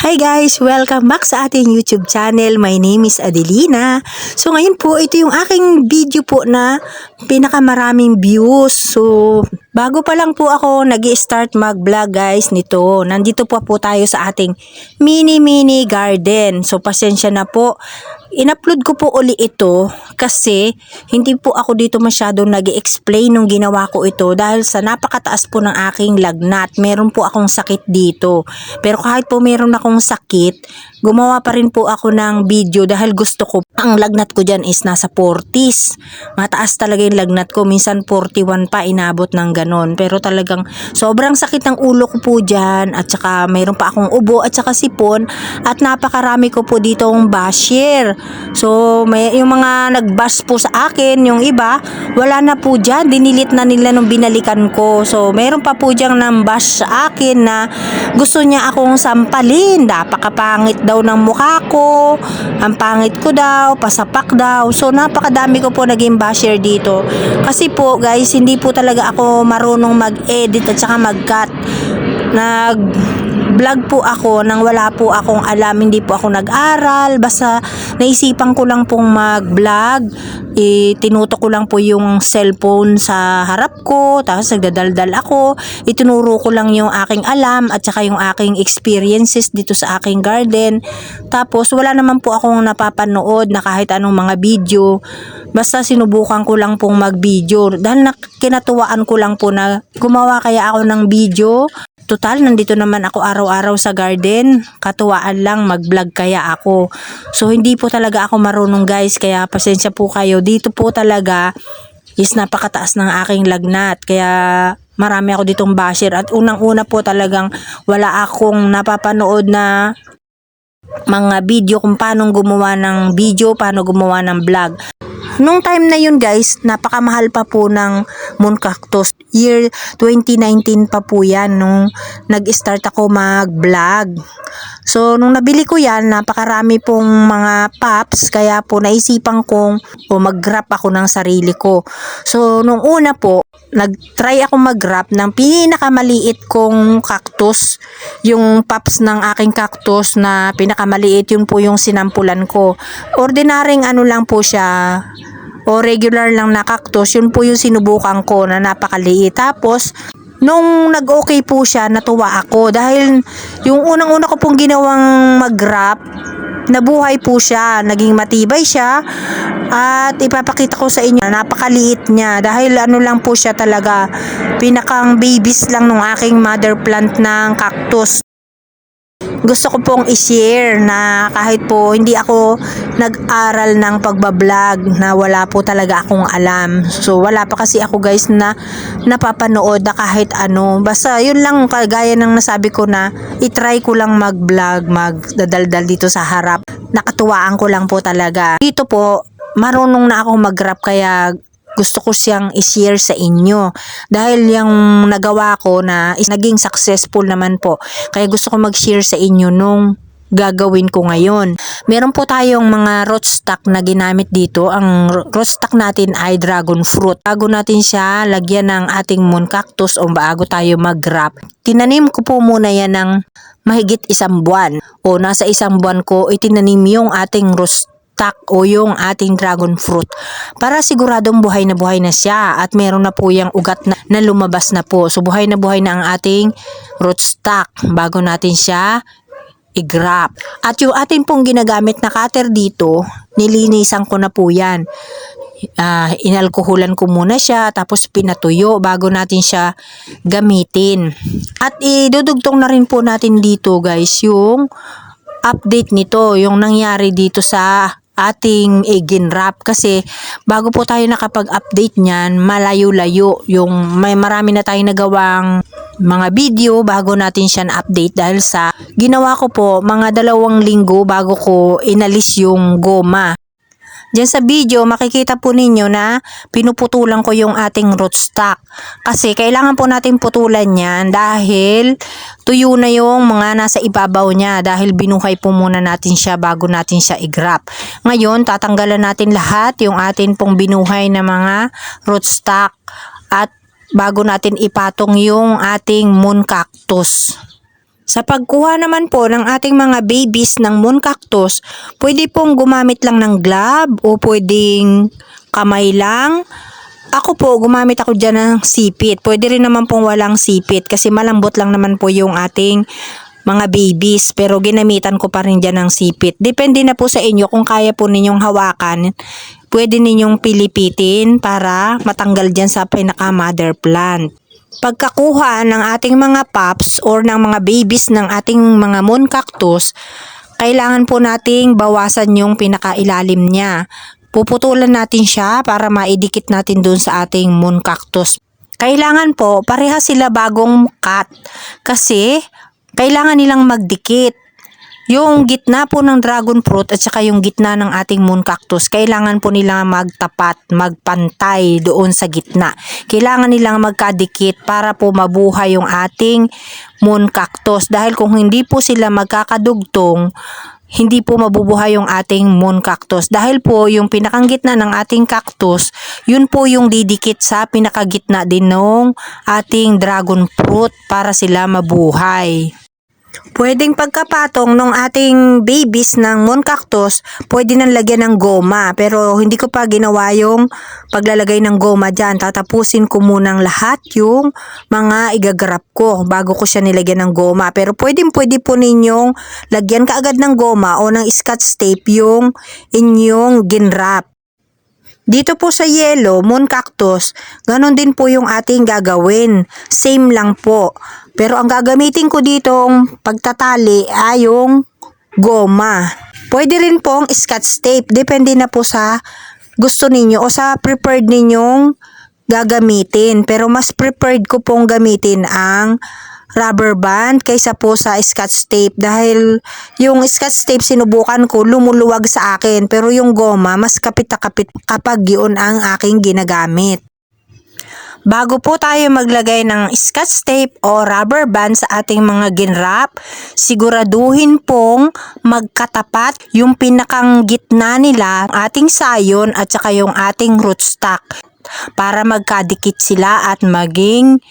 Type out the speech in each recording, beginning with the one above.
Hi guys! Welcome back sa ating YouTube channel. My name is Adelina. So ngayon po, ito yung aking video po na pinakamaraming views. So bago pa lang po ako nag-start mag-vlog guys nito. Nandito po tayo sa ating mini garden. So pasensya na po. In-upload ko po uli ito kasi hindi po ako dito masyadong nag-explain nung ginawa ko ito dahil sa napakataas po ng aking lagnat. Meron po akong sakit dito. Pero kahit po meron akong sakit, gumawa pa rin po ako ng video dahil gusto ko. Ang lagnat ko dyan is nasa 40s. Mataas talaga yung lagnat ko. Minsan 41 pa inabot ng ganon. Pero talagang sobrang sakit ng ulo ko po dyan. At saka mayroon pa akong ubo at saka sipon. At napakarami ko po ditong basher. So may yung mga nag-bash po sa akin, yung iba, wala na po dyan. Dinilit na nila nung binalikan ko. So mayroon pa po dyan ng bash sa akin na gusto niya akong sampalin. Napakapangit daw ng mukha ko. Ang pangit ko daw, pasapak daw. So napakadami ko po naging basher dito. Kasi po guys, hindi po talaga ako marunong mag-edit at saka mag-cut. Nag-vlog po ako nang wala po akong alam, hindi po ako nag-aral, basta naisipan ko lang pong mag-vlog. Tinutok ko lang po yung cellphone sa harap ko, tapos nagdadaldal ako, itinuro ko lang yung aking alam at saka yung aking experiences dito sa aking garden. Tapos wala naman po akong napapanood na kahit anong mga video, basta sinubukan ko lang pong mag-video dahil kinatuwaan ko lang po na gumawa kaya ako ng video. Total, nandito naman ako araw-araw sa garden. Katuwaan lang, mag-vlog kaya ako. So, hindi po talaga ako marunong guys. Kaya pasensya po kayo. Dito po talaga is napakataas ng aking lagnat. Kaya marami ako ditong basher. At unang-una po talagang wala akong napapanood na mga video kung paano gumawa ng video, paano gumawa ng vlog. Nung time na yun guys, napakamahal pa po ng moon cactus. Year 2019 pa po yan nung nag-start ako mag-vlog. So nung nabili ko yan, napakarami pong mga pops, kaya po naisipan kong mag-wrap ako ng sarili ko. So nung una po, nag-try ako mag-wrap ng pinakamaliit kong cactus. Yung pops ng aking cactus na pinakamaliit, yun po yung sinampulan ko. Ordinaryong ano lang po siya, o regular lang na cactus, yun po yung sinubukan ko na napakaliit. Tapos nung nag-okay po siya, natuwa ako dahil yung unang-una ko pong ginawang mag-wrap, nabuhay po siya, naging matibay siya. At ipapakita ko sa inyo, napakaliit niya dahil ano lang po siya talaga, pinakang babies lang ng aking mother plant ng cactus. Gusto ko pong i-share na kahit po hindi ako nag-aral ng pagbablog, na wala po talaga akong alam. So wala pa kasi ako guys na napapanood na kahit ano. Basta yun lang, kagaya ng nasabi ko na itry ko lang mag-vlog, magdadaldal dito sa harap. Nakatuwaan ko lang po talaga. Dito po, marunong na ako mag-rap kaya gusto ko siyang i-share sa inyo dahil yung nagawa ko na is naging successful naman po, kaya gusto ko mag-share sa inyo nung gagawin ko ngayon. Meron po tayong mga rootstock na ginamit dito. Ang rootstock natin ay dragon fruit. Bago natin siya lagyan ng ating moon cactus o bago tayo mag-wrap, tinanim ko po muna yan ng mahigit 1 buwan o nasa 1 buwan ko itinanim yung ating rootstock o yung ating dragon fruit para siguradong buhay na siya at meron na po yung ugat na lumabas na po. So buhay na ang ating rootstock bago natin siya i-grap. At yung ating pong ginagamit na cutter dito, nilinisan ko na po yan. Inalkoholan ko muna siya tapos pinatuyo bago natin siya gamitin. At idudugtong na rin po natin dito guys yung update nito, yung nangyari dito sa ating ginrap, kasi bago po tayo nakapag-update niyan, malayo-layo yung may marami na tayong nagawang mga video bago natin siya na-update dahil sa ginawa ko po mga 2 linggo bago ko inalis yung goma. Diyan sa video, makikita po ninyo na pinuputulan ko yung ating rootstock. Kasi kailangan po natin putulan yan dahil tuyo na yung mga nasa ibabaw niya dahil binuhay po muna natin siya bago natin siya i-grap. Ngayon, tatanggalan natin lahat yung atin pong binuhay na mga rootstock at bago natin ipatong yung ating moon cactus. Sa pagkuha naman po ng ating mga babies ng moon cactus, pwede pong gumamit lang ng glove o pwedeng kamay lang. Ako po, gumamit ako dyan ng sipit. Pwede rin naman pong walang sipit kasi malambot lang naman po yung ating mga babies. Pero ginamitan ko pa rin dyan ng sipit. Depende na po sa inyo kung kaya po ninyong hawakan. Pwede ninyong pilipitin para matanggal dyan sa pinaka-mother plant. Pagkakuha ng ating mga pups or ng mga babies ng ating mga moon cactus, kailangan po nating bawasan yung pinakailalim niya. Puputulan natin siya para maidikit natin dun sa ating moon cactus. Kailangan po pareha sila bagong cut kasi kailangan nilang magdikit. Yung gitna po ng dragon fruit at saka yung gitna ng ating moon cactus, kailangan po nila magtapat, magpantay doon sa gitna. Kailangan nilang magkadikit para po mabuhay yung ating moon cactus. Dahil kung hindi po sila magkakadugtong, hindi po mabubuhay yung ating moon cactus. Dahil po yung pinakagitna ng ating cactus, yun po yung didikit sa pinakagitna din ng ating dragon fruit para sila mabuhay. Pwedeng pagkapatong ng ating babies ng moon cactus, pwede nang lagyan ng goma. Pero hindi ko pa ginawa yung paglalagay ng goma dyan. Tatapusin ko munang lahat yung mga igagrap ko bago ko siya nilagyan ng goma. Pero pwede po ninyong lagyan kaagad ng goma o ng scotch tape yung inyong ginrap. Dito po sa yellow, moon cactus, ganon din po yung ating gagawin. Same lang po. Pero ang gagamitin ko ditong pagtatali ay yung goma. Pwede rin pong scotch tape. Depende na po sa gusto ninyo o sa preferred ninyong gagamitin. Pero mas preferred ko pong gamitin ang rubber band kaysa po sa scotch tape dahil yung scotch tape sinubukan ko lumuluwag sa akin pero yung goma mas kapit na kapit kapag yun ang aking ginagamit. Bago po tayo maglagay ng scotch tape o rubber band sa ating mga ginrap, siguraduhin pong magkatapat yung pinakang gitna nila, ating sayon at saka yung ating rootstock para magkadikit sila at maging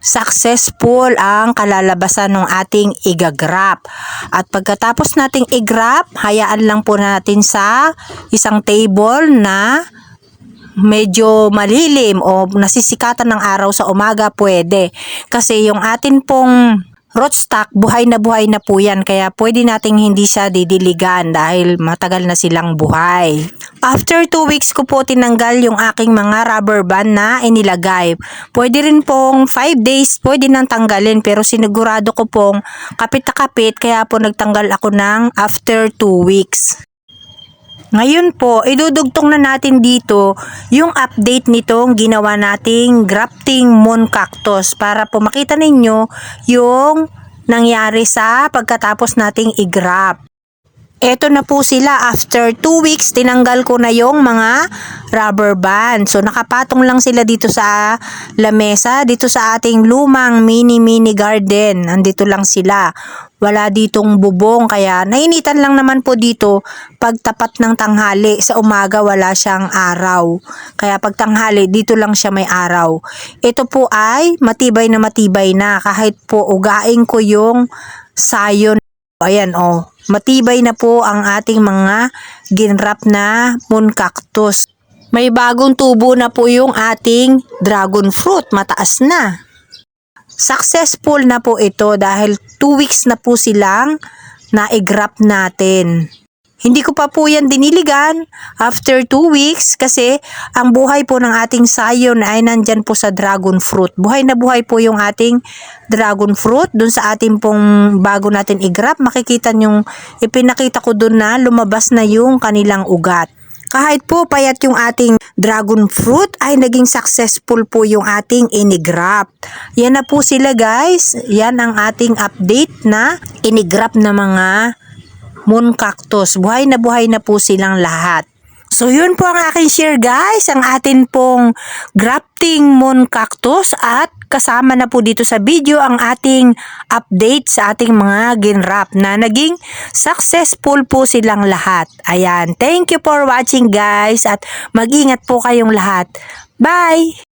successful ang kalalabasan ng ating igagrap. At pagkatapos nating igrap, hayaan lang po natin sa isang table na medyo malilim o nasisikatan ng araw sa umaga pwede. Kasi yung atin pong rootstock, buhay na po yan. Kaya pwede nating hindi siya didiligan dahil matagal na silang buhay. After 2 weeks ko po tinanggal yung aking mga rubber band na inilagay. Pwede rin pong 5 days, pwede nang tanggalin. Pero sinigurado ko pong kapit na kapit, kaya po nagtanggal ako ng after 2 weeks. Ngayon po, idudugtong na natin dito yung update nitong ginawa nating grafting moon cactus para po makita ninyo yung nangyari sa pagkatapos nating i-graft. Eto na po sila, after 2 weeks, tinanggal ko na yung mga rubber band. So, nakapatong lang sila dito sa lamesa, dito sa ating lumang mini garden. Andito lang sila. Wala ditong bubong, kaya nainitan lang naman po dito pagtapat ng tanghali. Sa umaga, wala siyang araw. Kaya pag tanghali, dito lang siya may araw. Ito po ay matibay na kahit po ugain ko yung sayon. Ayan matibay na po ang ating mga ginrap na moon cactus. May bagong tubo na po yung ating dragon fruit, mataas na. Successful na po ito dahil 2 weeks na po silang na-graft natin. Hindi ko pa po yan diniligan after 2 weeks kasi ang buhay po ng ating sayon ay nandyan po sa dragon fruit. Buhay na buhay po yung ating dragon fruit dun sa ating pong bago natin i-graft. Makikita nyong ipinakita ko dun na lumabas na yung kanilang ugat. Kahit po payat yung ating dragon fruit ay naging successful po yung ating inigrap. Yan na po sila guys. Yan ang ating update na inigrap na mga moon cactus. Buhay na po silang lahat. So yun po ang aking share guys. Ang atin pong grafting moon cactus at kasama na po dito sa video ang ating update sa ating mga ginrap na naging successful po silang lahat. Ayan. Thank you for watching guys at mag-ingat po kayong lahat. Bye!